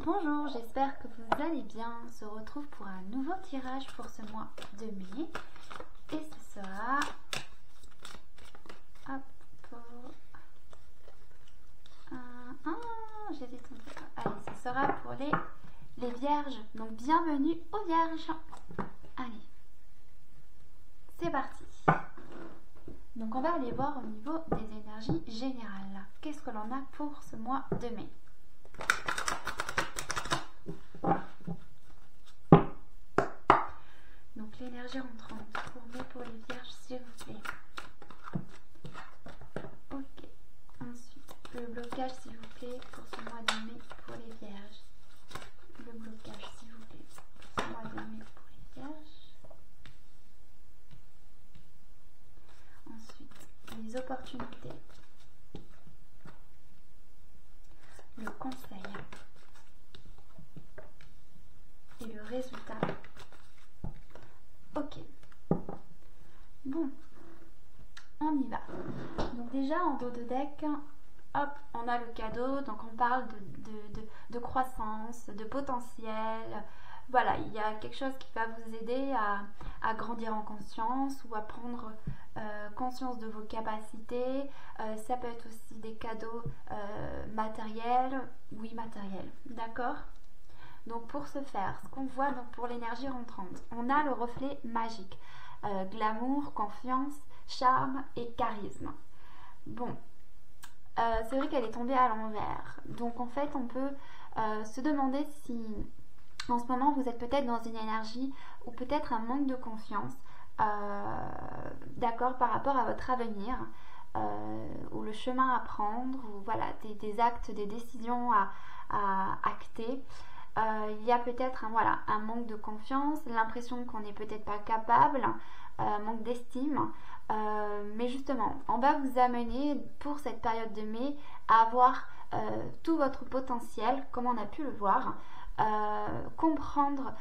Bonjour, j'espère que vous allez bien. On se retrouve pour un nouveau tirage pour ce mois de mai. Et ce sera... j'hésite un peu. Allez, ce sera pour les vierges. Donc, bienvenue aux vierges. Allez, c'est parti. Donc, on va aller voir au niveau des énergies générales. Qu'est-ce que l'on a pour ce mois de mai? Donc l'énergie rentrante pour les vierges, s'il vous plaît. Ok. Ensuite, le blocage, s'il vous plaît, pour ce mois de mai pour les vierges. Le blocage, s'il vous plaît, pour ce mois de mai pour les vierges. Ensuite, les opportunités. Le conseil. Et le résultat. Ok. Bon. On y va. Donc déjà en dos de deck, hop, on a le cadeau. Donc on parle de croissance, de potentiel. Voilà, il y a quelque chose qui va vous aider à grandir en conscience ou à prendre conscience de vos capacités. Ça peut être aussi des cadeaux matériels ou immatériels. D'accord ? Donc pour ce faire, ce qu'on voit donc pour l'énergie rentrante, on a le reflet magique, glamour, confiance, charme et charisme. Bon, c'est vrai qu'elle est tombée à l'envers. Donc en fait, on peut se demander si en ce moment vous êtes peut-être dans une énergie ou peut-être un manque de confiance, d'accord, par rapport à votre avenir, ou le chemin à prendre, ou voilà, des actes, des décisions à acter. Il y a peut-être un manque de confiance, l'impression qu'on n'est peut-être pas capable, manque d'estime. Mais justement, on va vous amener pour cette période de mai à avoir tout votre potentiel, comme on a pu le voir, comprendre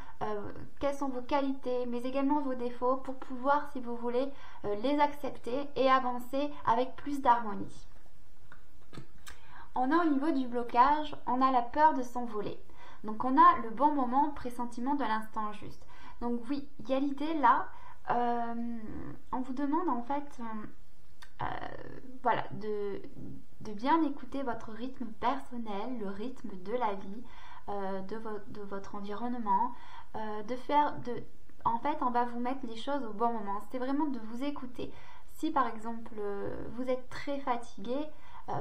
quelles sont vos qualités, mais également vos défauts pour pouvoir, si vous voulez, les accepter et avancer avec plus d'harmonie. On a au niveau du blocage, on a la peur de s'envoler. Donc on a le bon moment, pressentiment de l'instant juste. Donc oui, il y a l'idée là, on vous demande en fait voilà, de bien écouter votre rythme personnel, le rythme de la vie, de votre environnement, en fait on va vous mettre les choses au bon moment. C'est vraiment de vous écouter. Si par exemple vous êtes très fatigué,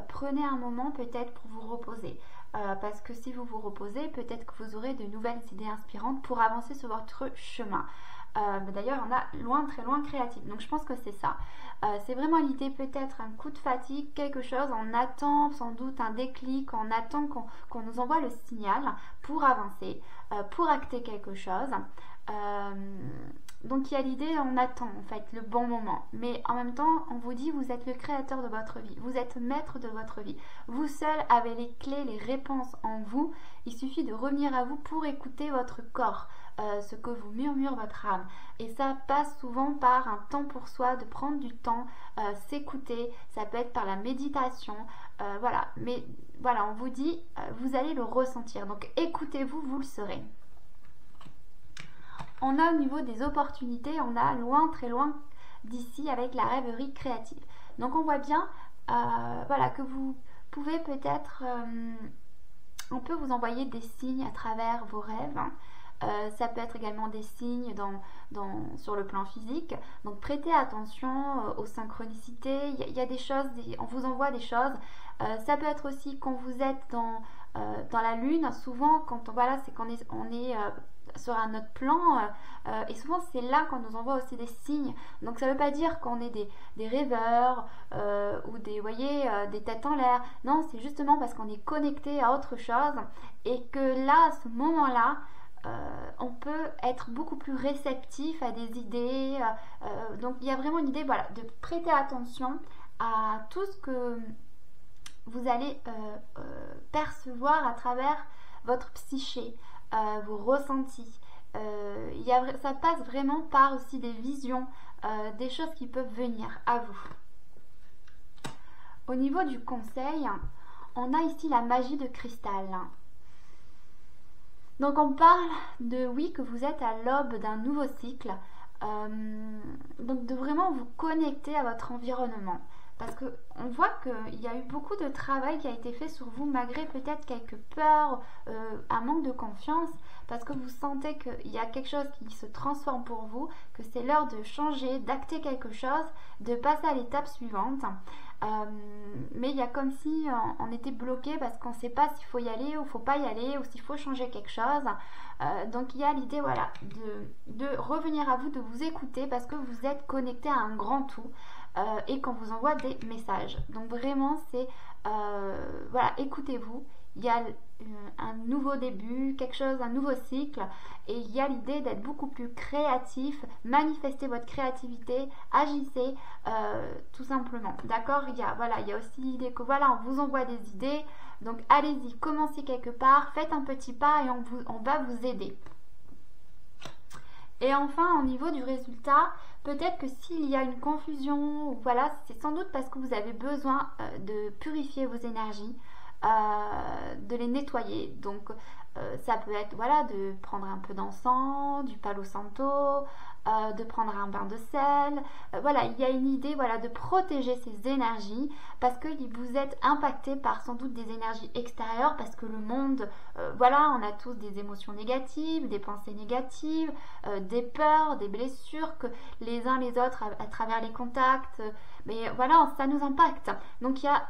prenez un moment peut-être pour vous reposer. Parce que si vous vous reposez, peut-être que vous aurez de nouvelles idées inspirantes pour avancer sur votre chemin. D'ailleurs, on a loin, très loin créatif. Donc je pense que c'est ça. C'est vraiment l'idée, peut-être un coup de fatigue, quelque chose. On attend sans doute un déclic, on attend qu'on nous envoie le signal pour avancer, pour acter quelque chose. Donc il y a l'idée, on attend en fait le bon moment. Mais en même temps, on vous dit, vous êtes le créateur de votre vie. Vous êtes maître de votre vie. Vous seul avez les clés, les réponses en vous. Il suffit de revenir à vous pour écouter votre corps, ce que vous murmure votre âme. Et ça passe souvent par un temps pour soi, de prendre du temps, s'écouter. Ça peut être par la méditation. Voilà. Mais voilà, on vous dit, vous allez le ressentir. Donc écoutez-vous, vous le serez. On a au niveau des opportunités, on a loin, très loin d'ici avec la rêverie créative. Donc on voit bien voilà, que vous pouvez peut-être, on peut vous envoyer des signes à travers vos rêves. Ça peut être également des signes sur le plan physique. Donc prêtez attention aux synchronicités. Il y a des choses, on vous envoie des choses. Ça peut être aussi quand vous êtes dans la lune. Souvent, quand voilà, c'est qu'on est sur un autre plan, et souvent c'est là qu'on nous envoie aussi des signes. Donc ça ne veut pas dire qu'on est des rêveurs ou des têtes en l'air. Non, c'est justement parce qu'on est connecté à autre chose et que là, à ce moment-là, on peut être beaucoup plus réceptif à des idées. Donc il y a vraiment une idée, voilà, de prêter attention à tout ce que vous allez percevoir à travers votre psyché, vos ressentis. Ça passe vraiment par aussi des visions, des choses qui peuvent venir à vous. Au niveau du conseil, on a ici la magie de cristal. Donc on parle de, oui, que vous êtes à l'aube d'un nouveau cycle, donc de vraiment vous connecter à votre environnement. Parce qu'on voit qu'il y a eu beaucoup de travail qui a été fait sur vous, malgré peut-être quelques peurs, un manque de confiance, parce que vous sentez qu'il y a quelque chose qui se transforme pour vous, que c'est l'heure de changer, d'acter quelque chose, de passer à l'étape suivante. Mais il y a comme si on était bloqué parce qu'on ne sait pas s'il faut y aller ou il ne faut pas y aller, ou s'il faut changer quelque chose. Donc il y a l'idée, voilà, de revenir à vous, de vous écouter, parce que vous êtes connecté à un grand tout. Et qu'on vous envoie des messages. Donc vraiment, c'est voilà, écoutez-vous. Il y a un nouveau début, quelque chose, un nouveau cycle, et il y a l'idée d'être beaucoup plus créatif, manifestez votre créativité, agissez tout simplement. D'accord? Il y a aussi l'idée que voilà, on vous envoie des idées, donc allez-y, commencez quelque part, faites un petit pas et on va vous aider. Et enfin, au niveau du résultat, peut-être que s'il y a une confusion, voilà, c'est sans doute parce que vous avez besoin de purifier vos énergies, de les nettoyer. Donc, ça peut être, voilà, de prendre un peu d'encens, du palo santo, de prendre un bain de sel. Voilà, il y a une idée, voilà, de protéger ces énergies, parce que vous êtes impacté par sans doute des énergies extérieures, parce que le monde, voilà, on a tous des émotions négatives, des pensées négatives, des peurs, des blessures que les uns les autres à travers les contacts, mais voilà, ça nous impacte. Donc il y a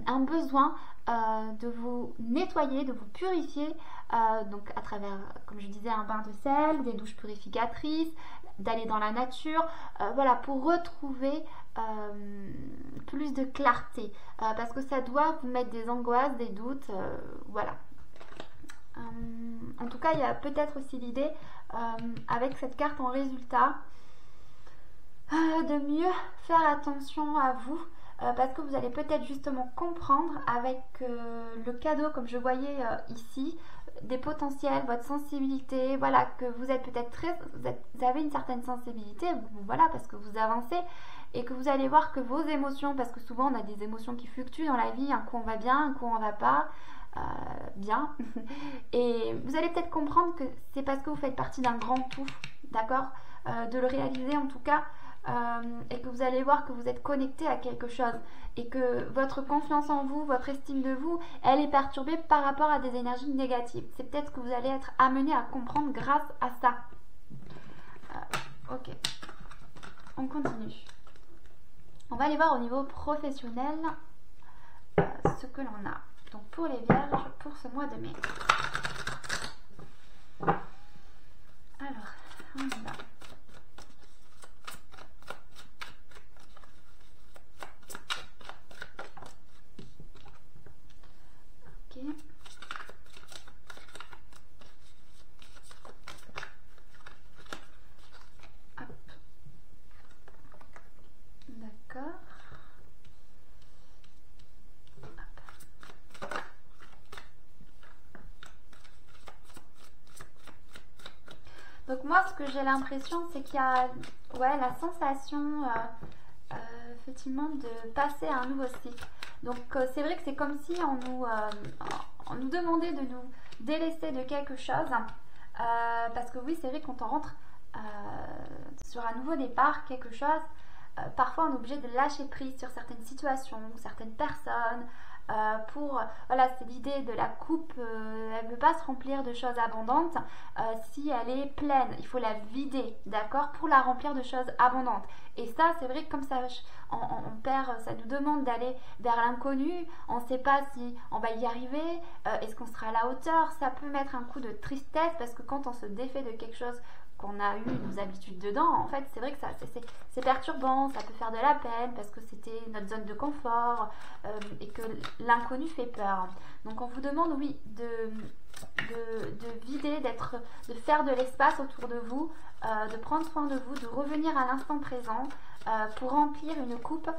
un besoin de vous nettoyer, de vous purifier, donc à travers, comme je disais, un bain de sel, des douches purificatrices, d'aller dans la nature, voilà, pour retrouver plus de clarté, parce que ça doit vous mettre des angoisses, des doutes, voilà. En tout cas, il y a peut-être aussi l'idée, avec cette carte en résultat, de mieux faire attention à vous, parce que vous allez peut-être justement comprendre avec le cadeau, comme je voyais ici, des potentiels, votre sensibilité, voilà, que vous êtes peut-être vous avez une certaine sensibilité, voilà, parce que vous avancez, et que vous allez voir que vos émotions, parce que souvent on a des émotions qui fluctuent dans la vie, un coup on va bien, un coup on va pas bien, et vous allez peut-être comprendre que c'est parce que vous faites partie d'un grand tout, d'accord, de le réaliser en tout cas, et que vous allez voir que vous êtes connecté à quelque chose, et que votre confiance en vous, votre estime de vous, elle est perturbée par rapport à des énergies négatives. C'est peut-être que vous allez être amené à comprendre grâce à ça. Ok, on continue. On va aller voir au niveau professionnel ce que l'on a. Donc pour les vierges, pour ce mois de mai. Alors, on y va. D'accord. Donc moi, ce que j'ai l'impression, c'est qu'il y a la sensation effectivement de passer à un nouveau cycle. Donc c'est vrai que c'est comme si on nous demandait de nous délaisser de quelque chose, parce que oui, c'est vrai, quand on rentre sur un nouveau départ, quelque chose, parfois on est obligé de lâcher prise sur certaines situations, certaines personnes, voilà, c'est l'idée de la coupe, elle ne peut pas se remplir de choses abondantes si elle est pleine, il faut la vider, d'accord, pour la remplir de choses abondantes. Et ça, c'est vrai que comme ça, on perd, ça nous demande d'aller vers l'inconnu, on ne sait pas si on va y arriver, est-ce qu'on sera à la hauteur, ça peut mettre un coup de tristesse, parce que quand on se défait de quelque chose qu'on a eu nos habitudes dedans, en fait, c'est vrai que c'est perturbant, ça peut faire de la peine, parce que c'était notre zone de confort, et que l'inconnu fait peur. Donc on vous demande, oui, de vider, de faire de l'espace autour de vous, de prendre soin de vous, de revenir à l'instant présent, pour remplir une coupe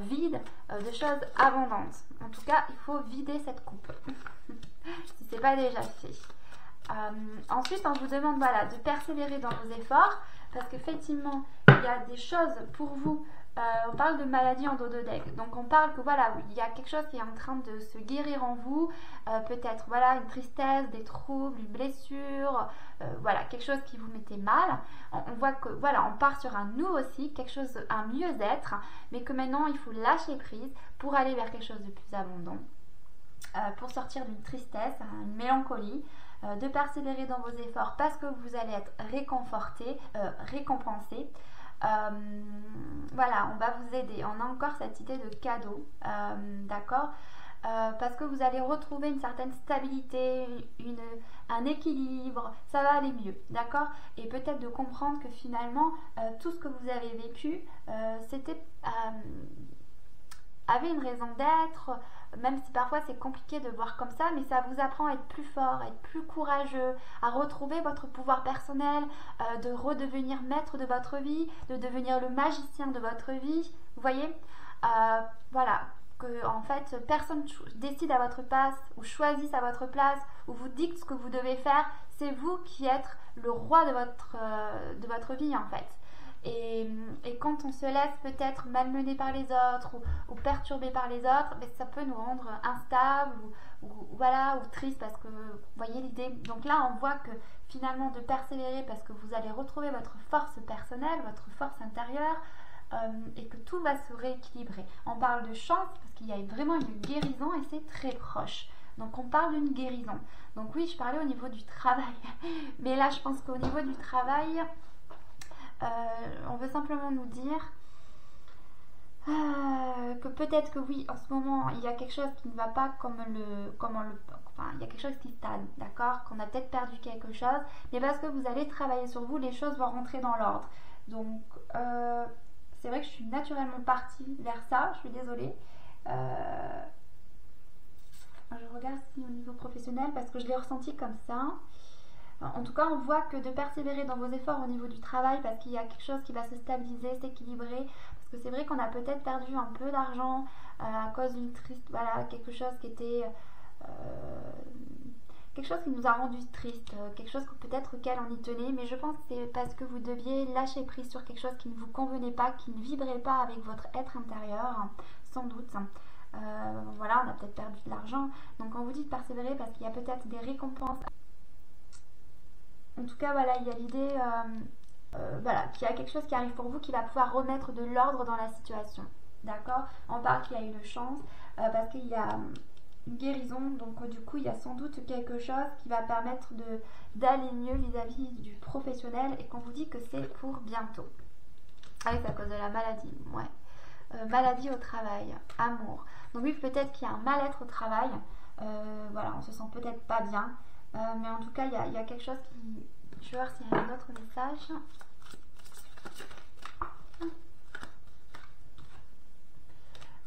vide de choses abondantes. En tout cas, il faut vider cette coupe, si ce n'est pas déjà fait. Ensuite, on vous demande, voilà, de persévérer dans vos efforts, parce qu'effectivement, il y a des choses pour vous on parle de maladie endodontique. Donc on parle que voilà, il y a quelque chose qui est en train de se guérir en vous. Peut-être voilà une tristesse, des troubles, une blessure, voilà quelque chose qui vous mettait mal. On voit que voilà, on part sur un nouveau cycle, quelque chose, un mieux-être, mais que maintenant il faut lâcher prise pour aller vers quelque chose de plus abondant. Pour sortir d'une tristesse, une mélancolie, de persévérer dans vos efforts parce que vous allez être récompensé. Voilà, on va vous aider. On a encore cette idée de cadeau, d'accord, parce que vous allez retrouver une certaine stabilité, un équilibre, ça va aller mieux, d'accord, et peut-être de comprendre que finalement tout ce que vous avez vécu c'était avait une raison d'être, même si parfois c'est compliqué de voir comme ça, mais ça vous apprend à être plus fort, à être plus courageux, à retrouver votre pouvoir personnel, de redevenir maître de votre vie, de devenir le magicien de votre vie, vous voyez, voilà, que en fait personne décide à votre place ou choisit à votre place ou vous dicte ce que vous devez faire, c'est vous qui êtes le roi de votre vie en fait. Et quand on se laisse peut-être malmener par les autres ou perturber par les autres, ben ça peut nous rendre instables voilà, ou tristes parce que vous voyez l'idée. Donc là on voit que finalement de persévérer parce que vous allez retrouver votre force personnelle, votre force intérieure, et que tout va se rééquilibrer. On parle de chance parce qu'il y a vraiment une guérison et c'est très proche. Donc on parle d'une guérison. Donc oui, je parlais au niveau du travail, mais là je pense qu'au niveau du travail, on veut simplement nous dire que peut-être que oui, en ce moment, il y a quelque chose qui ne va pas enfin, il y a quelque chose qui stagne, d'accord, qu'on a peut-être perdu quelque chose, mais parce que vous allez travailler sur vous, les choses vont rentrer dans l'ordre. Donc, c'est vrai que je suis naturellement partie vers ça, je suis désolée. Je regarde si au niveau professionnel, parce que je l'ai ressenti comme ça. En tout cas, on voit que de persévérer dans vos efforts au niveau du travail parce qu'il y a quelque chose qui va se stabiliser, s'équilibrer. Parce que c'est vrai qu'on a peut-être perdu un peu d'argent à cause d'une triste, voilà, quelque chose qui était, quelque chose qui nous a rendu triste, quelque chose que peut-être auquel on y tenait. Mais je pense que c'est parce que vous deviez lâcher prise sur quelque chose qui ne vous convenait pas, qui ne vibrait pas avec votre être intérieur, sans doute. Voilà, on a peut-être perdu de l'argent. Donc on vous dit de persévérer parce qu'il y a peut-être des récompenses. En tout cas, voilà, il y a l'idée voilà, qu'il y a quelque chose qui arrive pour vous qui va pouvoir remettre de l'ordre dans la situation. D'accord? On parle qu'il y a une chance parce qu'il y a une guérison. Donc, du coup, il y a sans doute quelque chose qui va permettre d'aller mieux vis-à-vis du professionnel et qu'on vous dit que c'est pour bientôt. Ah oui, c'est à cause de la maladie. Ouais. Maladie au travail, amour. Donc, oui, peut-être qu'il y a un mal-être au travail. Voilà, on se sent peut-être pas bien. Mais en tout cas, il y a quelque chose qui... Je vais voir s'il y a un autre message.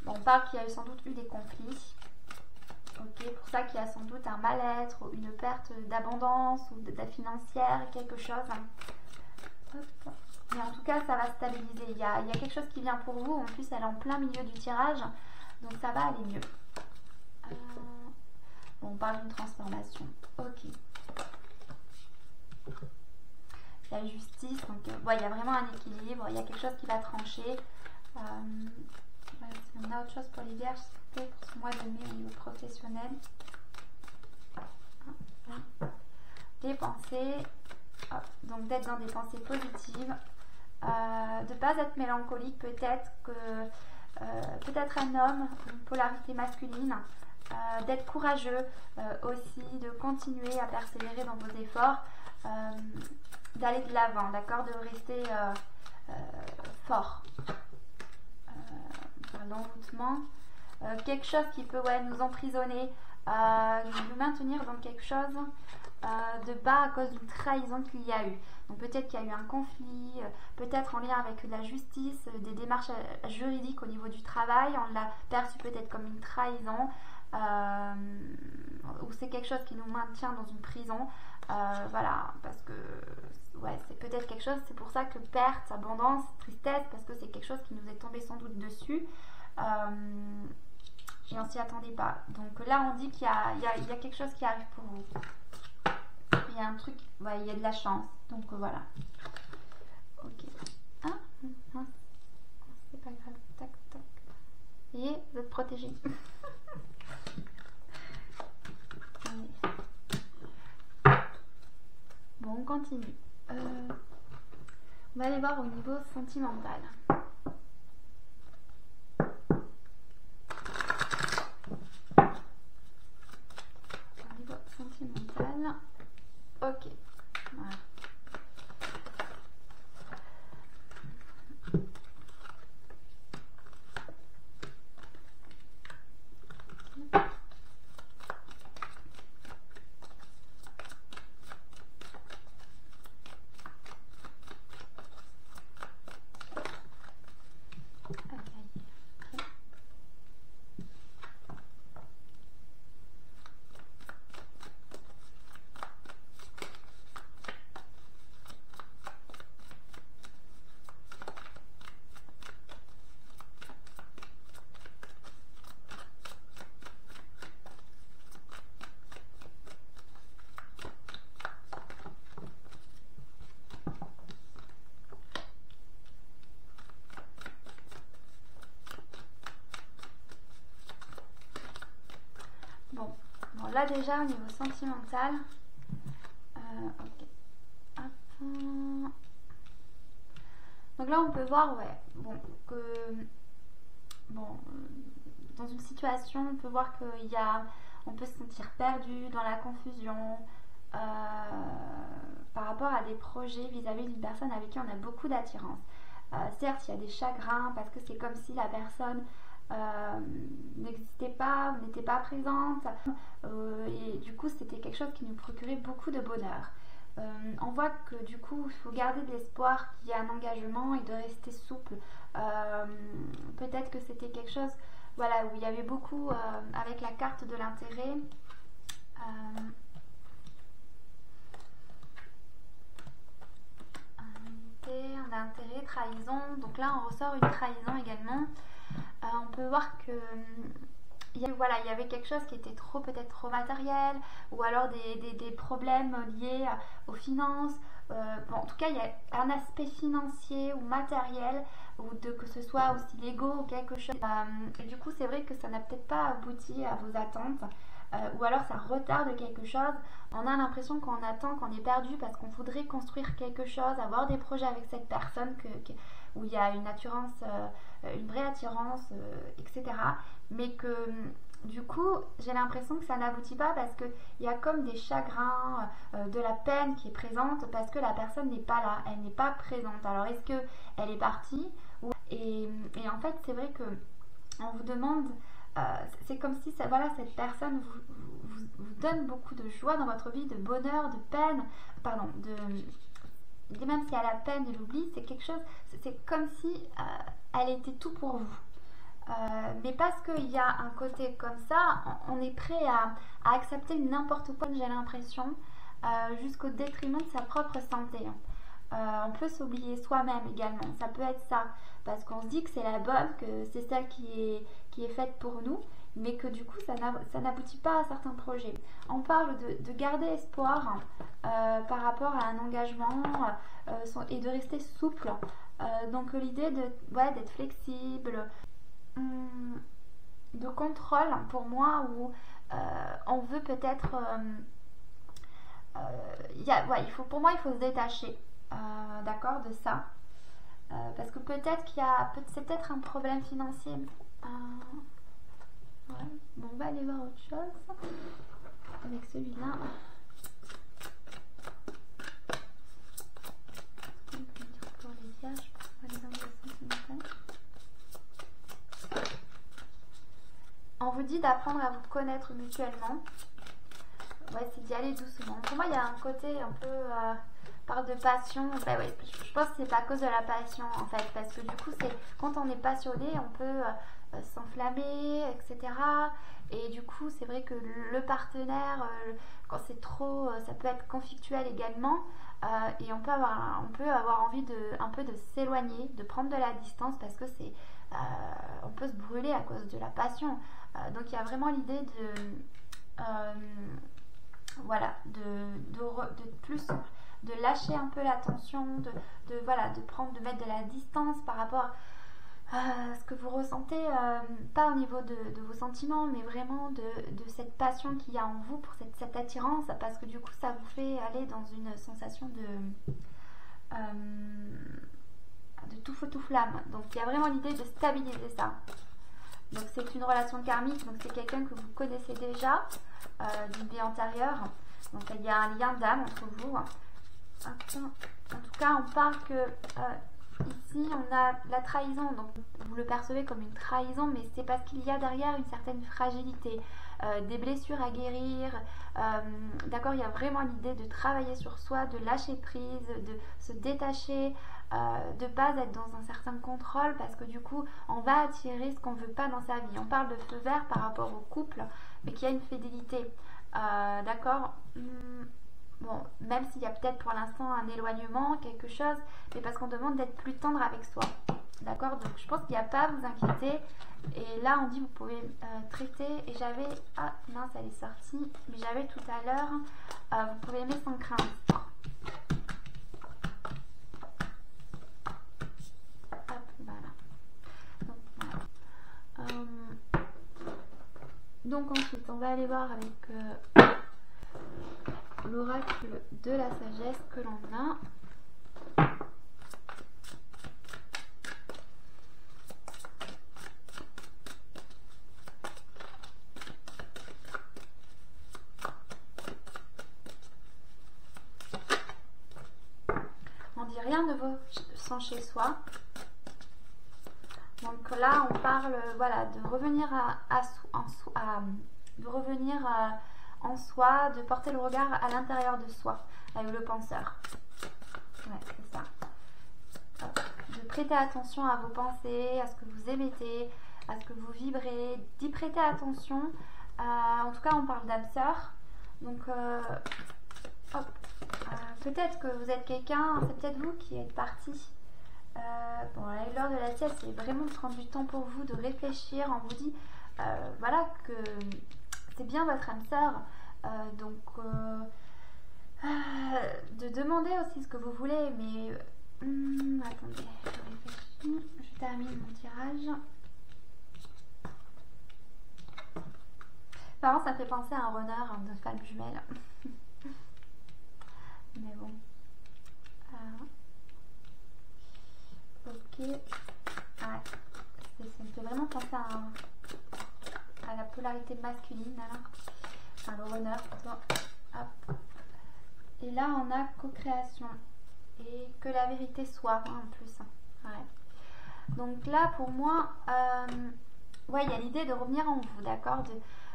Bon, on parle qu'il y a sans doute eu des conflits. Ok, pour ça qu'il y a sans doute un mal-être, ou une perte d'abondance ou de financière, quelque chose. Hop. Mais en tout cas, ça va stabiliser. Il y a quelque chose qui vient pour vous. En plus, elle est en plein milieu du tirage. Donc, ça va aller mieux. Bon, on parle d'une transformation. Ok. La justice, donc il y a vraiment un équilibre, il y a quelque chose qui va trancher. Si on a autre chose pour les vierges, c'était pour ce mois de mai au niveau professionnel. Des pensées, donc d'être dans des pensées positives, de ne pas être mélancolique, peut-être un homme, une polarité masculine. D'être courageux aussi, de continuer à persévérer dans vos efforts, d'aller de l'avant, d'accord, de rester fort. L'envoûtement, quelque chose qui peut nous emprisonner, nous maintenir dans quelque chose de bas à cause d'une trahison qu'il y a eu. Donc peut-être qu'il y a eu un conflit, peut-être en lien avec la justice, des démarches juridiques au niveau du travail, on l'a perçu peut-être comme une trahison. Ou c'est quelque chose qui nous maintient dans une prison, voilà, parce que ouais, c'est peut-être quelque chose, c'est pour ça que perte, abondance, tristesse, parce que c'est quelque chose qui nous est tombé sans doute dessus et on s'y attendait pas. Donc là on dit qu'il y a quelque chose qui arrive pour vous, il y a un truc, ouais, il y a de la chance, donc voilà. Ok. Ah, mince. c'est pas grave. Tac, tac. Et vous êtes protégés. Bon, on continue. On va aller voir au niveau sentimental. Au niveau sentimental. Ok. Voilà. Bon, là déjà au niveau sentimental, ok. Hop. Donc là on peut voir, ouais, bon, que dans une situation on peut voir on peut se sentir perdu dans la confusion par rapport à des projets vis-à-vis d'une personne avec qui on a beaucoup d'attirance. Certes, il y a des chagrins parce que c'est comme si la personne n'existait pas ou n'était pas présente et du coup c'était quelque chose qui nous procurait beaucoup de bonheur. On voit que du coup il faut garder de l'espoir qu'il y a un engagement et de rester souple. Peut-être que c'était quelque chose, voilà, où il y avait beaucoup avec la carte de l'intérêt. On a intérêt, trahison, donc là on ressort une trahison également. On peut voir que il y avait quelque chose qui était peut-être trop matériel, ou alors des problèmes liés aux finances. Bon, en tout cas il y a un aspect financier ou matériel, ou que ce soit aussi légaux ou quelque chose. Et du coup c'est vrai que ça n'a peut-être pas abouti à vos attentes. Ou alors ça retarde quelque chose. On a l'impression qu'on attend, qu'on est perdu parce qu'on voudrait construire quelque chose, avoir des projets avec cette personne où il y a une attirance, une vraie attirance, etc. Mais que du coup j'ai l'impression que ça n'aboutit pas parce qu'il y a comme des chagrins, de la peine qui est présente parce que la personne n'est pas là, elle n'est pas présente. Alors est-ce qu'elle est partie et en fait c'est vrai que on vous demande, c'est comme si voilà, cette personne vous donne beaucoup de joie dans votre vie, de bonheur, de peine, pardon, même si elle a la peine de l'oubli, c'est quelque chose, c'est comme si elle était tout pour vous. Mais parce qu'il y a un côté comme ça, on est prêt à accepter n'importe quoi, j'ai l'impression, jusqu'au détriment de sa propre santé. On peut s'oublier soi-même également, ça peut être ça, parce qu'on se dit que c'est la bonne, que c'est celle qui est faite pour nous, mais que du coup ça n'aboutit pas à certains projets. On parle de garder espoir par rapport à un engagement et de rester souple. Donc l'idée d'être flexible, de contrôle pour moi, où on veut peut-être... pour moi il faut se détacher. D'accord, de ça, parce que peut-être c'est peut-être un problème financier. Ouais. Bon, on va aller voir autre chose avec celui-là. Pour les vierges, on vous dit d'apprendre à vous connaître mutuellement. Ouais, c'est d'y aller doucement. Pour moi il y a un côté un peu parle de passion. Ben oui, je pense que c'est pas à cause de la passion en fait, parce que du coup c'est quand on est passionné on peut s'enflammer, etc. Et du coup c'est vrai que le partenaire, quand c'est trop, ça peut être conflictuel également, et on peut avoir envie un peu de s'éloigner, de prendre de la distance, parce que on peut se brûler à cause de la passion. Donc il y a vraiment l'idée voilà, de lâcher un peu la tension, de mettre de la distance par rapport ce que vous ressentez, pas au niveau de vos sentiments, mais vraiment de cette passion qu'il y a en vous pour cette attirance, parce que du coup ça vous fait aller dans une sensation de tout feu tout flamme. Donc il y a vraiment l'idée de stabiliser ça. Donc c'est une relation karmique, donc c'est quelqu'un que vous connaissez déjà d'une vie antérieure. Donc il y a un lien d'âme entre vous. En tout cas, on parle que ici on a la trahison, donc vous le percevez comme une trahison, mais c'est parce qu'il y a derrière une certaine fragilité, des blessures à guérir. D'accord, il y a vraiment l'idée de travailler sur soi, de lâcher prise, de se détacher, de pas être dans un certain contrôle, parce que du coup on va attirer ce qu'on veut pas dans sa vie. On parle de feu vert par rapport au couple, mais qu'il y a une fidélité. D'accord. Bon, même s'il y a peut-être pour l'instant un éloignement, quelque chose, mais parce qu'on demande d'être plus tendre avec soi. D'accord, donc je pense qu'il n'y a pas à vous inquiéter. Et là, on dit vous pouvez traiter. Et j'avais... Ah mince, elle est sortie. Mais j'avais tout à l'heure, vous pouvez aimer sans crainte. Hop, voilà. Donc ensuite, on va aller voir avec... l'oracle de la sagesse que l'on a. On dit rien ne vaut sans chez soi. Donc là on parle voilà de revenir en soi, de porter le regard à l'intérieur de soi, avec le penseur. Ouais, c'est ça. De prêter attention à vos pensées, à ce que vous émettez, à ce que vous vibrez, d'y prêter attention. En tout cas, on parle d'âme sœur. Donc, peut-être que vous êtes quelqu'un, c'est peut-être vous qui êtes parti. Bon, l'heure de la sieste, c'est vraiment de prendre du temps pour vous, de réfléchir. On vous dit, voilà, que c'est bien votre âme sœur, donc de demander aussi ce que vous voulez, mais attendez, je réfléchis, je termine mon tirage. Par contre, ça fait penser à un runner de femme jumelle. Mais bon. Ok. Ouais. Ça me fait vraiment penser à la polarité masculine. Là. Enfin, le runner plutôt. Hop. Et là, on a co-création. Et que la vérité soit, en plus. Ouais. Donc là, pour moi, ouais, il y a l'idée de revenir en vous, d'accord, de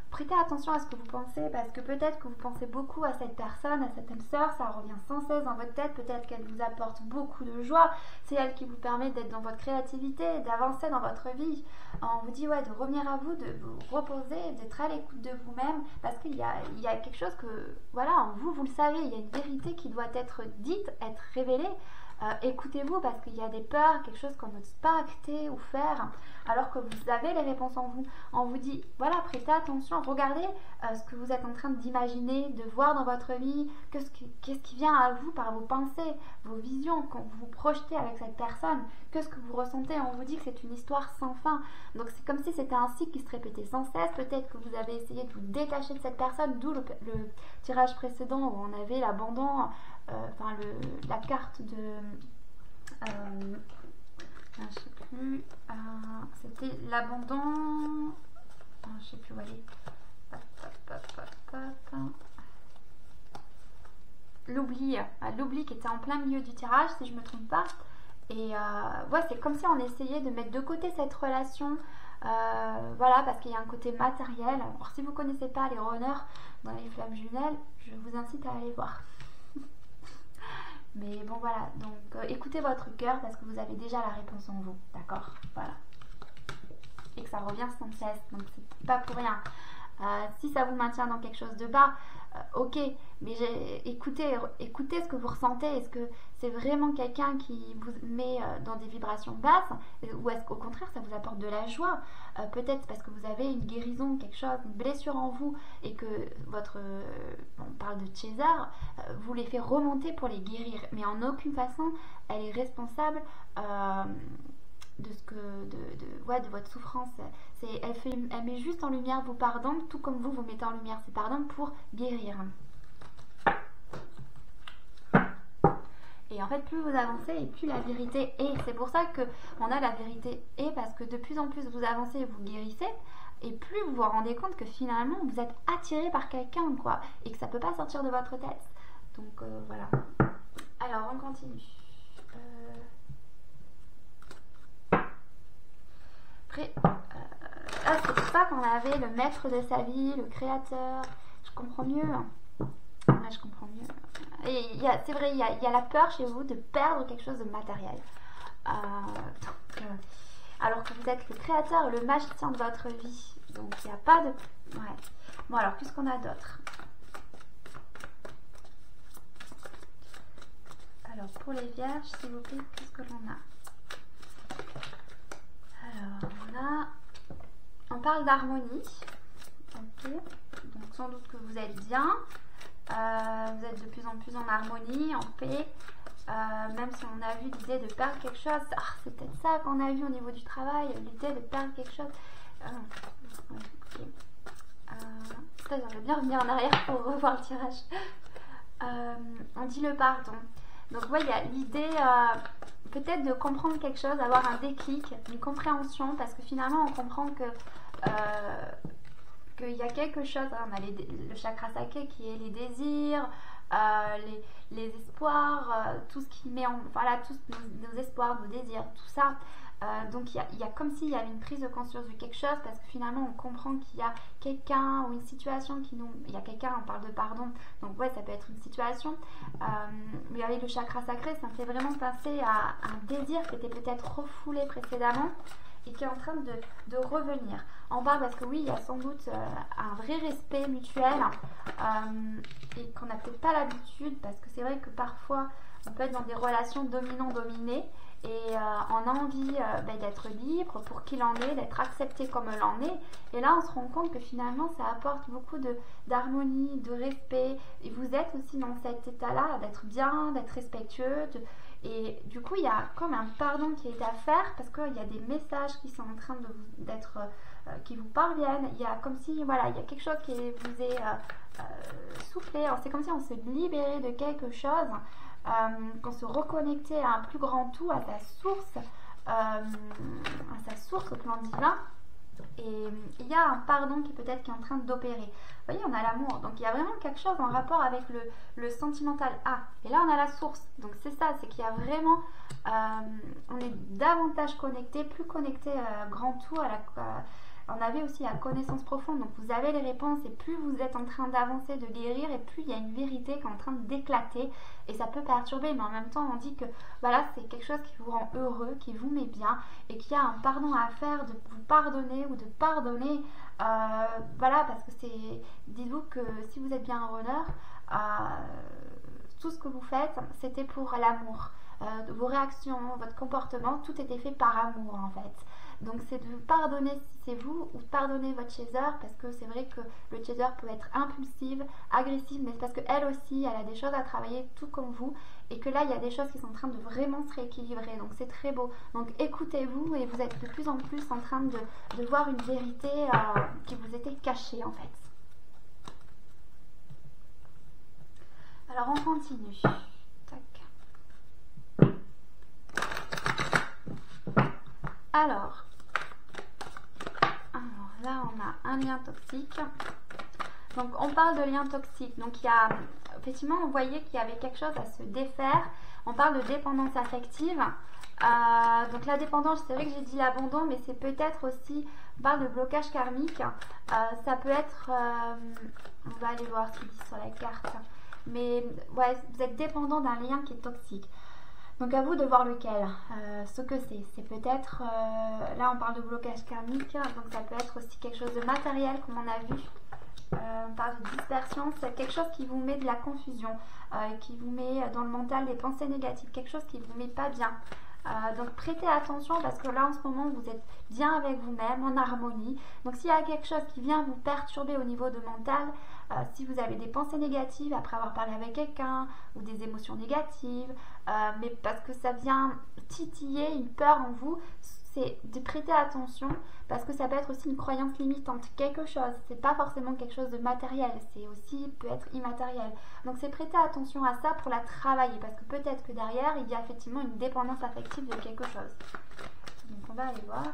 prêter attention à ce que vous pensez, parce que peut-être que vous pensez beaucoup à cette personne, à cette âme sœur, ça revient sans cesse dans votre tête, peut-être qu'elle vous apporte beaucoup de joie, c'est elle qui vous permet d'être dans votre créativité, d'avancer dans votre vie. On vous dit ouais, de revenir à vous, de vous reposer, d'être à l'écoute de vous-même, parce qu'il y a quelque chose que, voilà, en vous, vous le savez, il y a une vérité qui doit être dite, être révélée. Écoutez-vous, parce qu'il y a des peurs, quelque chose qu'on n'ose pas acter ou faire, alors que vous avez les réponses en vous. On vous dit, voilà, prêtez attention, regardez ce que vous êtes en train d'imaginer, de voir dans votre vie, qu'est-ce qui vient à vous par vos pensées, vos visions, quand vous vous projetez avec cette personne, qu'est-ce que vous ressentez. On vous dit que c'est une histoire sans fin, donc c'est comme si c'était un cycle qui se répétait sans cesse. Peut-être que vous avez essayé de vous détacher de cette personne, d'où le tirage précédent où on avait l'abandon, enfin la carte de je sais plus, c'était l'abandon, je sais plus où elle est, l'oubli qui était en plein milieu du tirage si je me trompe pas. Et ouais, c'est comme si on essayait de mettre de côté cette relation, voilà, parce qu'il y a un côté matériel. Alors si vous connaissez pas les runners dans les flammes jumelles, je vous incite à aller voir. Mais bon voilà, donc écoutez votre cœur, parce que vous avez déjà la réponse en vous, d'accord, voilà. Et que ça revient sans cesse, donc c'est pas pour rien. Si ça vous maintient dans quelque chose de bas, ok, mais écoutez ce que vous ressentez. Est-ce que c'est vraiment quelqu'un qui vous met dans des vibrations basses, ou est-ce qu'au contraire ça vous apporte de la joie, peut-être parce que vous avez une guérison, quelque chose, une blessure en vous, et que on parle de César, vous les fait remonter pour les guérir, mais en aucune façon elle est responsable de ce que ouais, de votre souffrance. Elle met juste en lumière vos pardons, tout comme vous mettez en lumière ces pardons pour guérir. Et en fait, plus vous avancez et plus la vérité est. C'est pour ça qu'on a la vérité est, parce que de plus en plus vous avancez et vous guérissez, et plus vous vous rendez compte que finalement vous êtes attiré par quelqu'un, quoi, et que ça peut pas sortir de votre tête. Donc voilà. Alors on continue. Après, c'est pour ça qu'on avait le maître de sa vie, le créateur. Je comprends mieux. Ouais, je comprends mieux. Et c'est vrai, il y a la peur chez vous de perdre quelque chose de matériel. Alors que vous êtes le créateur, le magicien de votre vie. Donc il n'y a pas de... Ouais. Bon, alors qu'est-ce qu'on a d'autre? Alors pour les vierges, s'il vous plaît, qu'est-ce que l'on a? Alors on parle d'harmonie. Ok. Donc sans doute que vous êtes bien. Vous êtes de plus en plus en harmonie, en paix. Même si on a vu l'idée de perdre quelque chose, c'est peut-être ça qu'on a vu au niveau du travail, l'idée de perdre quelque chose. Okay. J'aimerais bien revenir en arrière pour revoir le tirage. On dit le pardon. Donc ouais, il y a l'idée peut-être de comprendre quelque chose, d'avoir un déclic, une compréhension, parce que finalement on comprend que qu'il y a quelque chose, on a le chakra sacré qui est les désirs, les espoirs, tout ce qui met en... Voilà, tous nos espoirs, nos désirs, tout ça. Donc il y a comme s'il y avait une prise de conscience de quelque chose, parce que finalement on comprend qu'il y a quelqu'un ou une situation qui nous... Il y a quelqu'un, on parle de pardon, donc ouais, ça peut être une situation. Mais avec le chakra sacré, ça me fait vraiment penser à un désir qui était peut-être refoulé précédemment et qui est en train de revenir. On parle parce que oui, il y a sans doute un vrai respect mutuel et qu'on n'a peut-être pas l'habitude, parce que c'est vrai que parfois on peut être dans des relations dominant-dominé et on a envie d'être libre pour qui l'en est, d'être accepté comme l'en est, et là on se rend compte que finalement ça apporte beaucoup d'harmonie, de respect, et vous êtes aussi dans cet état-là d'être bien, d'être respectueux, et du coup il y a comme un pardon qui est à faire, parce qu'il y a des messages qui sont en train d'être qui vous parviennent. Il y a comme si voilà, il y a quelque chose qui vous est soufflé. C'est comme si on se libérait de quelque chose, qu'on se reconnectait à un plus grand tout, à sa source au plan divin. Et il y a un pardon qui peut-être qui est en train d'opérer. Vous voyez, on a l'amour, donc il y a vraiment quelque chose en rapport avec le sentimental. Et là on a la source, donc c'est ça, c'est qu'il y a vraiment on est davantage connecté, plus connecté à grand tout, on avait aussi la connaissance profonde, donc vous avez les réponses, et plus vous êtes en train d'avancer, de guérir, et plus il y a une vérité qui est en train d'éclater, et ça peut perturber, mais en même temps on dit que voilà, c'est quelque chose qui vous rend heureux, qui vous met bien, et qu'il y a un pardon à faire, de vous pardonner ou de pardonner, voilà, parce que c'est, dites-vous que si vous êtes bien un runner, tout ce que vous faites, c'était pour l'amour. Vos réactions, votre comportement, tout était fait par amour en fait. Donc c'est de pardonner si c'est vous, ou pardonner votre chaser, parce que c'est vrai que le chaser peut être impulsive, agressive, mais c'est parce qu'elle aussi, elle a des choses à travailler tout comme vous, et que là il y a des choses qui sont en train de vraiment se rééquilibrer, donc c'est très beau. Donc écoutez-vous, et vous êtes de plus en plus en train de voir une vérité qui vous était cachée en fait. Alors on continue. Tac. Alors là on a un lien toxique. Donc on parle de lien toxique. Donc il y a effectivement, on voyait qu'il y avait quelque chose à se défaire. On parle de dépendance affective. Donc la dépendance, c'est vrai que j'ai dit l'abandon, mais c'est peut-être aussi, on parle de blocage karmique. Ça peut être, on va aller voir ce qu'il dit sur la carte. Mais ouais, vous êtes dépendant d'un lien qui est toxique. Donc à vous de voir lequel, ce que c'est. C'est peut-être, là on parle de blocage karmique, donc ça peut être aussi quelque chose de matériel comme on a vu. On parle de dispersion, c'est quelque chose qui vous met de la confusion, qui vous met dans le mental des pensées négatives, quelque chose qui vous met pas bien. Donc prêtez attention, parce que là en ce moment vous êtes bien avec vous-même, en harmonie. Donc s'il y a quelque chose qui vient vous perturber au niveau de mental, si vous avez des pensées négatives après avoir parlé avec quelqu'un, ou des émotions négatives, mais parce que ça vient titiller une peur en vous, c'est de prêter attention parce que ça peut être aussi une croyance limitante, quelque chose. C'est pas forcément quelque chose de matériel, c'est aussi peut être immatériel. Donc c'est prêter attention à ça pour la travailler parce que peut-être que derrière il y a effectivement une dépendance affective de quelque chose. Donc on va aller voir.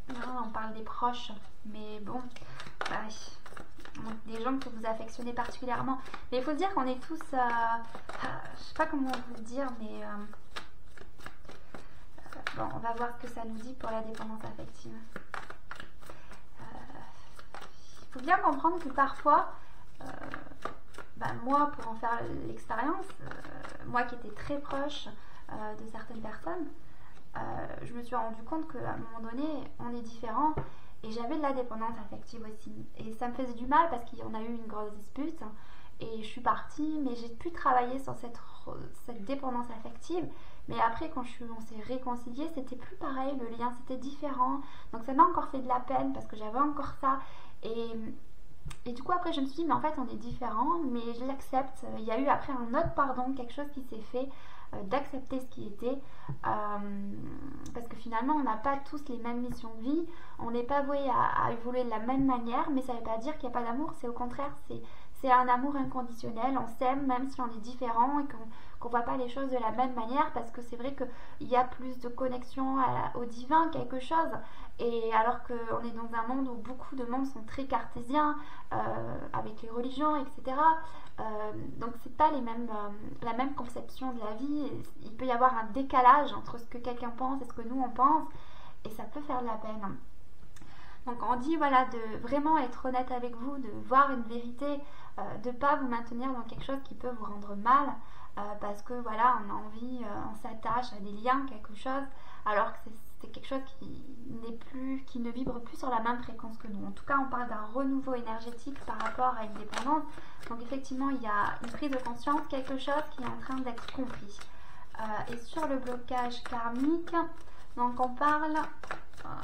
Non, on parle des proches, mais bon, des gens que vous affectionnez particulièrement. Mais il faut se dire qu'on est tous, je sais pas comment vous le dire, mais bon, on va voir ce que ça nous dit pour la dépendance affective. Il faut bien comprendre que parfois, moi, pour en faire l'expérience, moi qui étais très proche de certaines personnes, je me suis rendu compte qu'à un moment donné, on est différent et j'avais de la dépendance affective aussi. Et ça me faisait du mal parce qu'il y en a eu une grosse dispute et je suis partie, mais j'ai pu travailler sur cette dépendance affective. Mais après, quand on s'est réconciliés, c'était plus pareil, le lien c'était différent. Donc ça m'a encore fait de la peine parce que j'avais encore ça. Et du coup, après, je me suis dit, mais en fait, on est différents, mais je l'accepte. Il y a eu après un autre pardon, quelque chose qui s'est fait, d'accepter ce qui était. Parce que finalement, on n'a pas tous les mêmes missions de vie. On n'est pas voué à évoluer de la même manière, mais ça ne veut pas dire qu'il n'y a pas d'amour. C'est au contraire, c'est un amour inconditionnel. On s'aime même si on est différent et qu'on ne voit pas les choses de la même manière. Parce que c'est vrai qu'il y a plus de connexion au divin, quelque chose. Et alors qu'on est dans un monde où beaucoup de monde sont très cartésiens, avec les religions, etc. Donc c'est pas la même conception de la vie. Il peut y avoir un décalage entre ce que quelqu'un pense et ce que nous on pense, et ça peut faire de la peine. Donc on dit voilà de vraiment être honnête avec vous, de voir une vérité, de pas vous maintenir dans quelque chose qui peut vous rendre mal, parce que voilà on a envie, on s'attache à des liens, quelque chose, alors que c'est quelque chose qui ne vibre plus sur la même fréquence que nous. En tout cas, on parle d'un renouveau énergétique par rapport à une dépendance. Donc effectivement, il y a une prise de conscience, quelque chose qui est en train d'être compris. Et sur le blocage karmique, donc on parle,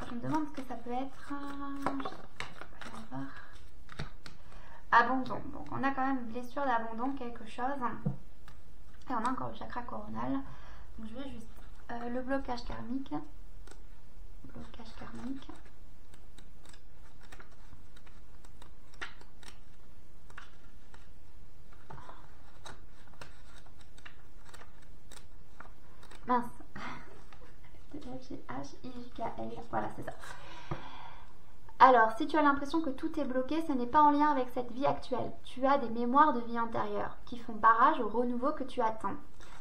je me demande ce que ça peut être, abandon. Donc on a quand même une blessure d'abandon, quelque chose. Et on a encore le chakra coronal. Donc je vais juste le blocage karmique. Blocage karmique. Mince. H-I-K-L. Voilà, c'est ça. Alors, si tu as l'impression que tout est bloqué, ce n'est pas en lien avec cette vie actuelle. Tu as des mémoires de vie antérieure qui font barrage au renouveau que tu attends.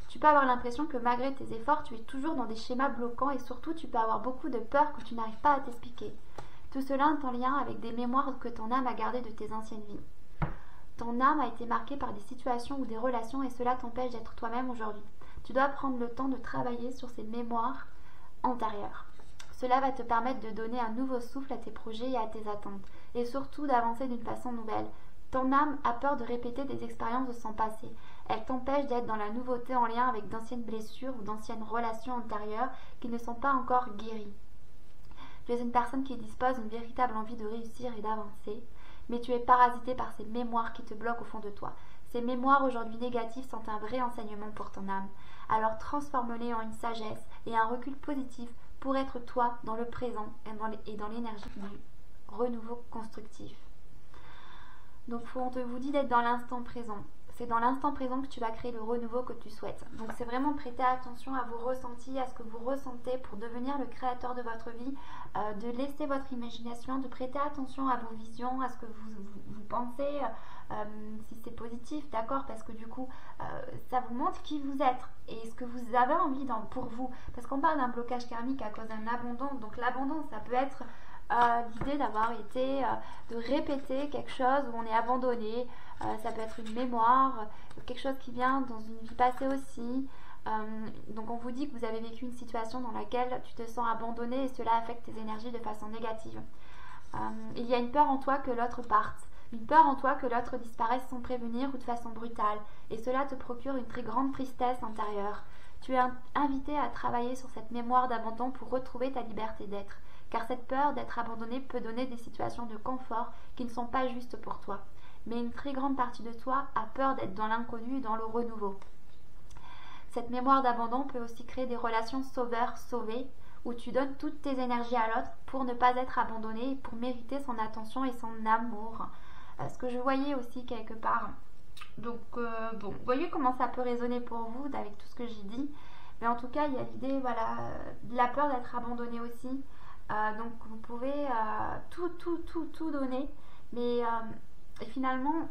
Tu peux avoir l'impression que malgré tes efforts, tu es toujours dans des schémas bloquants et surtout, tu peux avoir beaucoup de peur que tu n'arrives pas à t'expliquer. Tout cela est en lien avec des mémoires que ton âme a gardées de tes anciennes vies. Ton âme a été marquée par des situations ou des relations et cela t'empêche d'être toi-même aujourd'hui. Tu dois prendre le temps de travailler sur ces mémoires antérieures. Cela va te permettre de donner un nouveau souffle à tes projets et à tes attentes et surtout d'avancer d'une façon nouvelle. Ton âme a peur de répéter des expériences de son passé. Elle t'empêche d'être dans la nouveauté en lien avec d'anciennes blessures ou d'anciennes relations antérieures qui ne sont pas encore guéries. Tu es une personne qui dispose d'une véritable envie de réussir et d'avancer, mais tu es parasité par ces mémoires qui te bloquent au fond de toi. Ces mémoires aujourd'hui négatives sont un vrai enseignement pour ton âme. Alors transforme-les en une sagesse et un recul positif pour être toi dans le présent et dans l'énergie du renouveau constructif. Donc on vous dit d'être dans l'instant présent. C'est dans l'instant présent que tu vas créer le renouveau que tu souhaites. Donc c'est vraiment de prêter attention à vos ressentis, à ce que vous ressentez pour devenir le créateur de votre vie, de laisser votre imagination, de prêter attention à vos visions, à ce que vous pensez, si c'est positif, d'accord, parce que du coup ça vous montre qui vous êtes et ce que vous avez envie pour vous. Parce qu'on parle d'un blocage karmique à cause d'un abandon. Donc l'abandon, ça peut être l'idée d'avoir été, de répéter quelque chose où on est abandonné, ça peut être une mémoire, quelque chose qui vient dans une vie passée aussi. Donc on vous dit que vous avez vécu une situation dans laquelle tu te sens abandonné et cela affecte tes énergies de façon négative. Il y a une peur en toi que l'autre parte, une peur en toi que l'autre disparaisse sans prévenir ou de façon brutale, et cela te procure une très grande tristesse intérieure. Tu es invité à travailler sur cette mémoire d'abandon pour retrouver ta liberté d'être, car cette peur d'être abandonné peut donner des situations de confort qui ne sont pas justes pour toi. mais une très grande partie de toi a peur d'être dans l'inconnu et dans le renouveau. Cette mémoire d'abandon peut aussi créer des relations sauveur-sauvé, où tu donnes toutes tes énergies à l'autre pour ne pas être abandonné et pour mériter son attention et son amour. Ce que je voyais aussi quelque part. Donc bon, vous voyez comment ça peut résonner pour vous avec tout ce que j'ai dit. Mais en tout cas, il y a l'idée, voilà, de la peur d'être abandonné aussi. Donc vous pouvez tout donner. Mais finalement,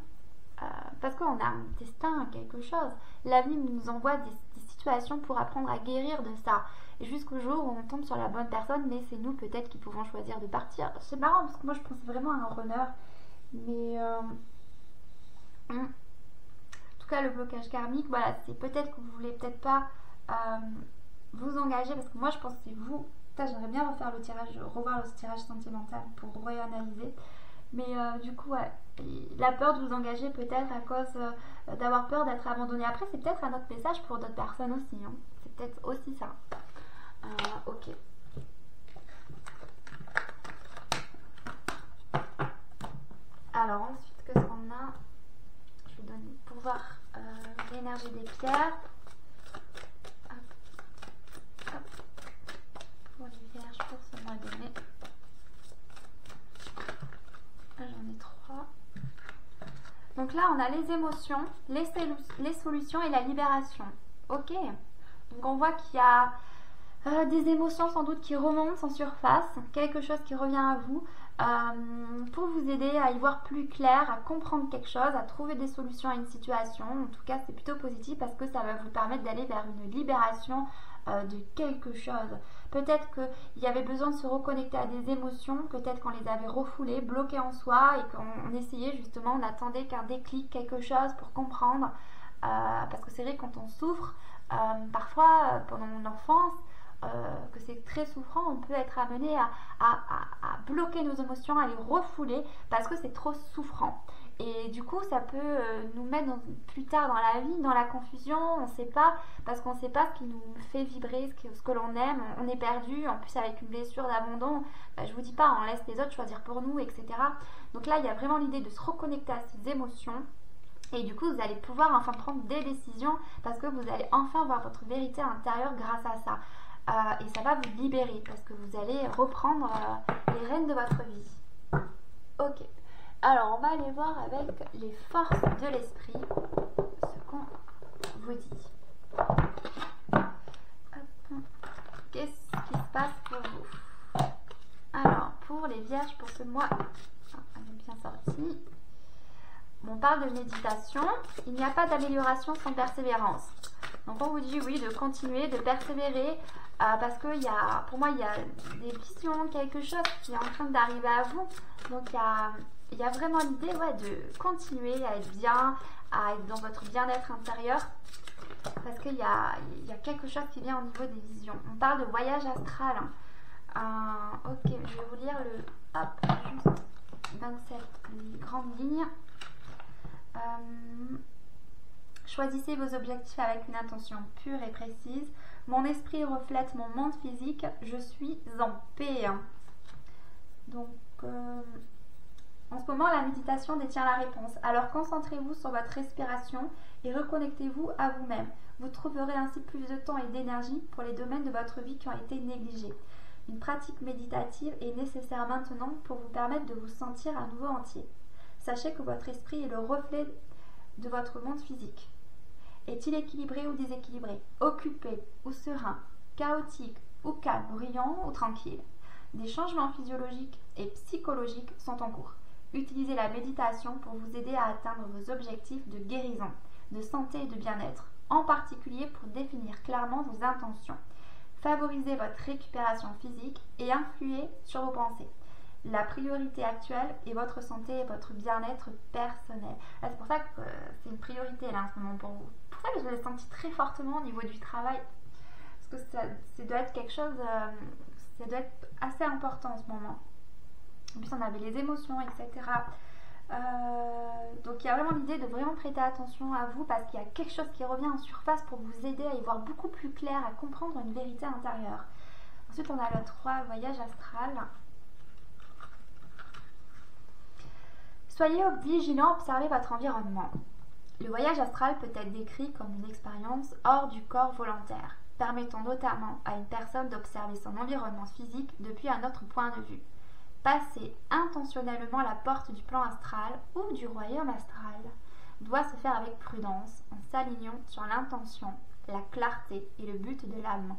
parce qu'on a un destin, quelque chose, la vie nous envoie des situations pour apprendre à guérir de ça. Et jusqu'au jour où on tombe sur la bonne personne, mais c'est nous peut-être qui pouvons choisir de partir. C'est marrant parce que moi je pensais vraiment à un runner. Mais en tout cas, le blocage karmique, voilà, c'est peut-être que vous voulez peut-être pas vous engager, parce que moi je pense que c'est vous. J'aimerais bien refaire le tirage, revoir le tirage sentimental pour réanalyser. Mais du coup, ouais, la peur de vous engager peut-être à cause d'avoir peur d'être abandonné. Après, c'est peut-être un autre message pour d'autres personnes aussi. Hein. C'est peut-être aussi ça. Ok. Alors ensuite, qu'est-ce qu'on a? Je vais donner pour voir l'énergie des pierres. Hop, hop. Pour les vierges pour ce mois de mai. J'en ai 3. Donc là, on a les émotions, les solutions et la libération. Ok. Donc on voit qu'il y a des émotions sans doute qui remontent en surface, quelque chose qui revient à vous pour vous aider à y voir plus clair, à comprendre quelque chose, à trouver des solutions à une situation. En tout cas, c'est plutôt positif parce que ça va vous permettre d'aller vers une libération de quelque chose. Peut-être qu'il y avait besoin de se reconnecter à des émotions, peut-être qu'on les avait refoulées, bloquées en soi et qu'on essayait justement, on attendait qu'un déclic, quelque chose pour comprendre. Parce que c'est vrai, quand on souffre, parfois pendant l'enfance, que c'est très souffrant, on peut être amené à bloquer nos émotions, à les refouler parce que c'est trop souffrant. Et du coup, ça peut nous mettre plus tard dans la vie, dans la confusion, on ne sait pas, parce qu'on ne sait pas ce qui nous fait vibrer, ce que l'on aime, on est perdu, en plus avec une blessure d'abandon, je vous dis pas, on laisse les autres choisir pour nous, etc. Donc là, il y a vraiment l'idée de se reconnecter à ces émotions. Et du coup, vous allez pouvoir enfin prendre des décisions parce que vous allez enfin voir votre vérité intérieure grâce à ça. Et ça va vous libérer parce que vous allez reprendre les rênes de votre vie. Ok. Alors, on va aller voir avec les forces de l'esprit ce qu'on vous dit. Qu'est-ce qui se passe pour vous? Alors, pour les vierges, pour ce mois, elle est bien sortie. On parle de méditation. Il n'y a pas d'amélioration sans persévérance. Donc, on vous dit oui, de continuer, de persévérer. Parce que pour moi, il y a des visions, quelque chose qui est en train d'arriver à vous. Donc, il y a vraiment l'idée de continuer à être bien, à être dans votre bien-être intérieur. Parce qu'il y a quelque chose qui vient au niveau des visions. On parle de voyage astral. Ok, je vais vous lire juste 27 les grandes lignes. Choisissez vos objectifs avec une intention pure et précise. Mon esprit reflète mon monde physique. Je suis en paix. Donc, en ce moment, la méditation détient la réponse. Alors, concentrez-vous sur votre respiration et reconnectez-vous à vous-même. Vous trouverez ainsi plus de temps et d'énergie pour les domaines de votre vie qui ont été négligés. Une pratique méditative est nécessaire maintenant pour vous permettre de vous sentir à nouveau entier. Sachez que votre esprit est le reflet de votre monde physique. Est-il équilibré ou déséquilibré? Occupé ou serein? Chaotique ou calme? Brillant ou tranquille? Des changements physiologiques et psychologiques sont en cours. Utilisez la méditation pour vous aider à atteindre vos objectifs de guérison, de santé et de bien-être, en particulier pour définir clairement vos intentions. Favorisez votre récupération physique et influez sur vos pensées. La priorité actuelle est votre santé et votre bien-être personnel. C'est pour ça que c'est une priorité là en ce moment pour vous. C'est pour ça que je l'ai senti très fortement au niveau du travail. Parce que ça doit être quelque chose, ça doit être assez important en ce moment. En plus on avait les émotions, etc. Donc il y a vraiment l'idée de vraiment prêter attention à vous parce qu'il y a quelque chose qui revient en surface pour vous aider à y voir beaucoup plus clair, à comprendre une vérité intérieure. Ensuite on a le 3, voyage astral. Soyez vigilants, observez votre environnement. Le voyage astral peut être décrit comme une expérience hors du corps volontaire, permettant notamment à une personne d'observer son environnement physique depuis un autre point de vue. Passer intentionnellement la porte du plan astral ou du royaume astral doit se faire avec prudence, en s'alignant sur l'intention, la clarté et le but de l'âme.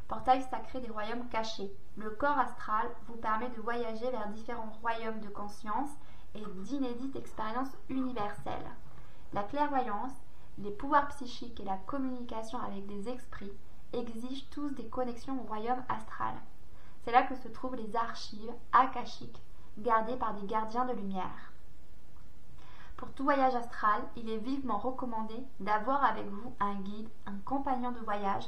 Portail sacré des royaumes cachés. Le corps astral vous permet de voyager vers différents royaumes de conscience et d'inédites expériences universelles. La clairvoyance, les pouvoirs psychiques et la communication avec des esprits exigent tous des connexions au royaume astral. C'est là que se trouvent les archives akashiques, gardées par des gardiens de lumière. Pour tout voyage astral, il est vivement recommandé d'avoir avec vous un guide, un compagnon de voyage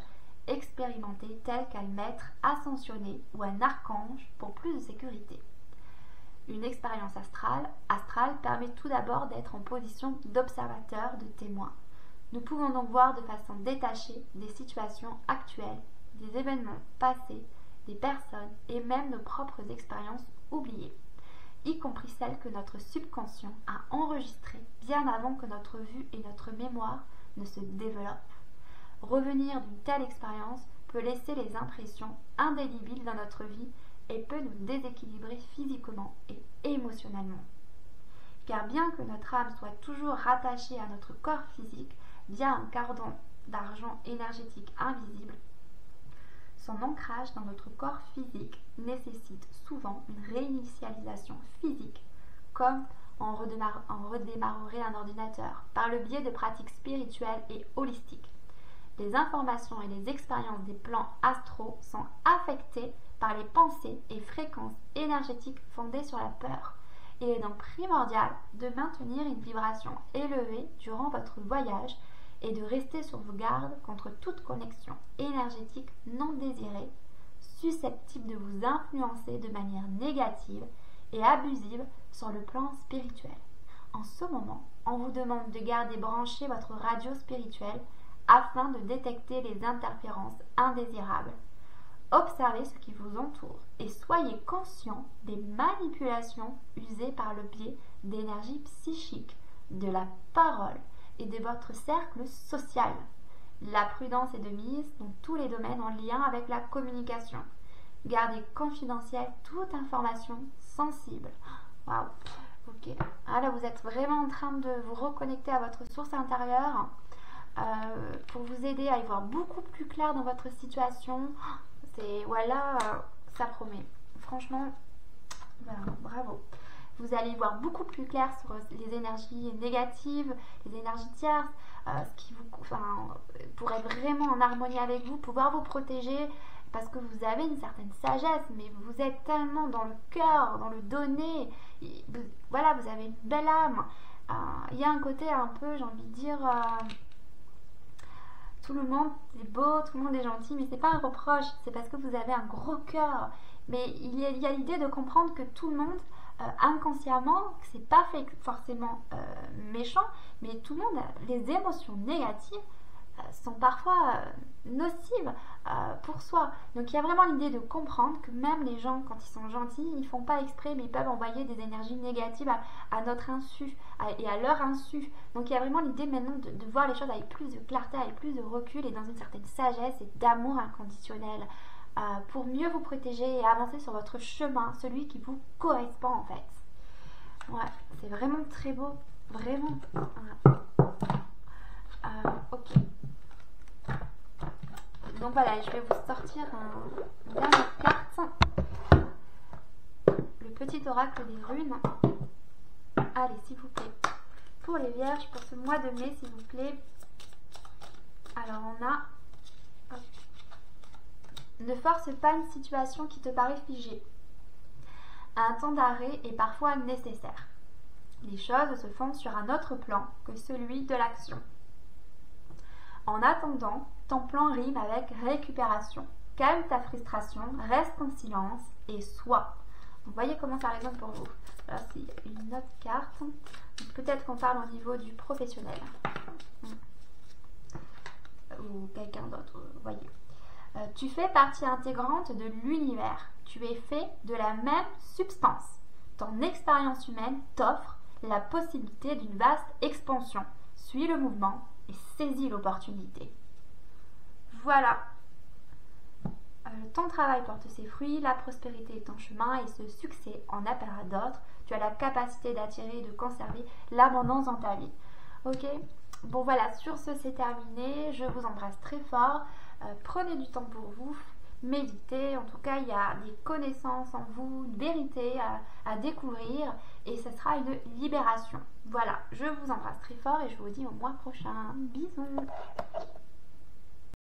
expérimenté tel qu'un maître ascensionné ou un archange pour plus de sécurité. Une expérience astrale permet tout d'abord d'être en position d'observateur, de témoin. Nous pouvons donc voir de façon détachée des situations actuelles, des événements passés, des personnes et même nos propres expériences oubliées, y compris celles que notre subconscient a enregistrées bien avant que notre vue et notre mémoire ne se développent. Revenir d'une telle expérience peut laisser les impressions indélébiles dans notre vie et peut nous déséquilibrer physiquement et émotionnellement. Car bien que notre âme soit toujours rattachée à notre corps physique via un cordon d'argent énergétique invisible, son ancrage dans notre corps physique nécessite souvent une réinitialisation physique, comme on redémarrerait un ordinateur, par le biais de pratiques spirituelles et holistiques. Les informations et les expériences des plans astraux sont affectées par les pensées et fréquences énergétiques fondées sur la peur. Il est donc primordial de maintenir une vibration élevée durant votre voyage et de rester sur vos gardes contre toute connexion énergétique non désirée, susceptible de vous influencer de manière négative et abusive sur le plan spirituel. En ce moment, on vous demande de garder branché votre radio spirituelle afin de détecter les interférences indésirables. Observez ce qui vous entoure et soyez conscient des manipulations usées par le biais d'énergie psychique, de la parole et de votre cercle social. La prudence est de mise dans tous les domaines en lien avec la communication. Gardez confidentielle toute information sensible. Waouh, ok. Ah là, vous êtes vraiment en train de vous reconnecter à votre source intérieure pour vous aider à y voir beaucoup plus clair dans votre situation. C'est voilà, ça promet. Franchement, voilà, bravo. Vous allez y voir beaucoup plus clair sur les énergies négatives, les énergies tierces, ce qui vous, pour être vraiment en harmonie avec vous, pouvoir vous protéger, parce que vous avez une certaine sagesse, mais vous êtes tellement dans le cœur, dans le donner. Voilà, vous avez une belle âme. Il y a un côté un peu, j'ai envie de dire, tout le monde est beau, tout le monde est gentil, mais c'est pas un reproche, c'est parce que vous avez un gros cœur. Mais il y a l'idée de comprendre que tout le monde, inconsciemment, que c'est pas fait forcément méchant, mais tout le monde, les émotions négatives sont parfois nocives pour soi. Donc il y a vraiment l'idée de comprendre que même les gens, quand ils sont gentils, ils font pas exprès, mais ils peuvent envoyer des énergies négatives à notre insu et à leur insu. Donc il y a vraiment l'idée maintenant de voir les choses avec plus de clarté, avec plus de recul et dans une certaine sagesse et d'amour inconditionnel pour mieux vous protéger et avancer sur votre chemin, celui qui vous correspond en fait. Ouais, c'est vraiment très beau, vraiment. Ok. Donc voilà, je vais vous sortir une dernière carte. Le petit oracle des runes. Allez, s'il vous plaît. Pour les vierges, pour ce mois de mai, s'il vous plaît. Alors, on a... Hop. Ne force pas une situation qui te paraît figée. Un temps d'arrêt est parfois nécessaire. Les choses se font sur un autre plan que celui de l'action. En attendant, ton plan rime avec récupération. Calme ta frustration, reste en silence et sois. Donc, voyez comment ça résonne pour vous. Là, c'est une autre carte. Peut-être qu'on parle au niveau du professionnel. Ou quelqu'un d'autre, voyez. Tu fais partie intégrante de l'univers. Tu es fait de la même substance. Ton expérience humaine t'offre la possibilité d'une vaste expansion. Suis le mouvement et saisis l'opportunité. Voilà. Ton travail porte ses fruits, la prospérité est en chemin et ce succès en appellera d'autres. Tu as la capacité d'attirer et de conserver l'abondance dans ta vie. Ok? Bon voilà, sur ce c'est terminé. Je vous embrasse très fort. Prenez du temps pour vous. Méditez. En tout cas, il y a des connaissances en vous, une vérité à découvrir et ce sera une libération. Voilà, je vous embrasse très fort et je vous dis au mois prochain. Bisous!